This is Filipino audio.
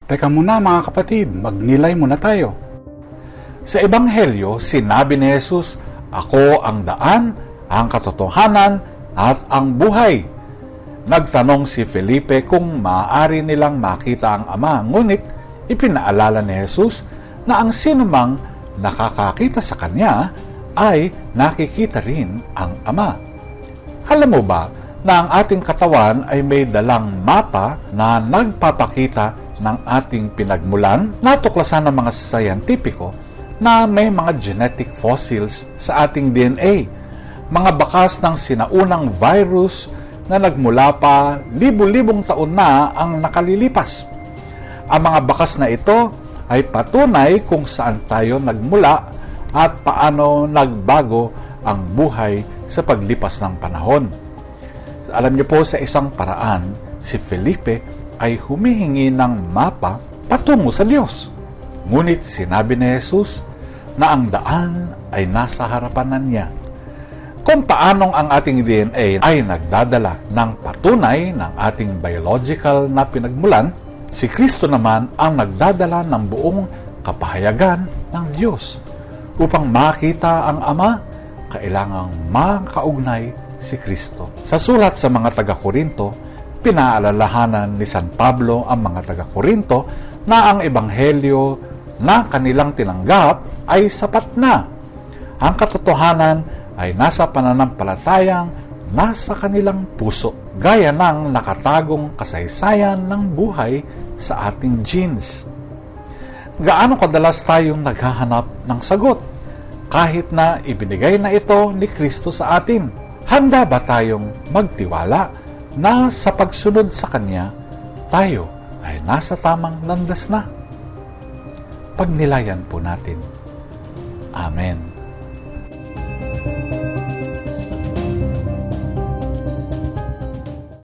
Teka muna mga kapatid, magnilay muna tayo. Sa Ebanghelyo, sinabi ni Jesus, "Ako ang daan, ang katotohanan, at ang buhay." Nagtanong si Felipe kung maaari nilang makita ang Ama, ngunit ipinaalala ni Jesus na ang sinumang nakakakita sa Kanya ay nakikita rin ang Ama. Alam mo ba na ang ating katawan ay may dalang mapa na nagpapakita ng ating pinagmulan? Natuklasan ng mga scientifico na may mga genetic fossils sa ating DNA, mga bakas ng sinaunang virus na nagmula pa libu-libong taon na ang nakalilipas. Ang mga bakas na ito ay patunay kung saan tayo nagmula at paano nagbago ang buhay sa paglipas ng panahon. Alam niyo po, sa isang paraan, si Felipe ay humihingi ng mapa patungo sa Diyos. Ngunit sinabi ni Jesus na ang daan ay nasa harapan niya. Kung paanong ang ating DNA ay nagdadala ng patunay ng ating biological na pinagmulan, si Kristo naman ang nagdadala ng buong kapahayagan ng Diyos. Upang makita ang Ama, kailangang makaugnay si Kristo. Sa sulat sa mga taga-Korinto, pinaalalahanan ni San Pablo ang mga taga-Korinto na ang ebanghelyo na kanilang tinanggap ay sapat na. Ang katotohanan ay nasa pananampalatayang nasa kanilang puso, gaya ng nakatagong kasaysayan ng buhay sa ating genes. Gaano kadalas tayong naghahanap ng sagot kahit na ibinigay na ito ni Kristo sa atin? Handa ba tayong magtiwala na sa pagsunod sa Kanya, tayo ay nasa tamang landas na? Pagnilayan po natin. Amen.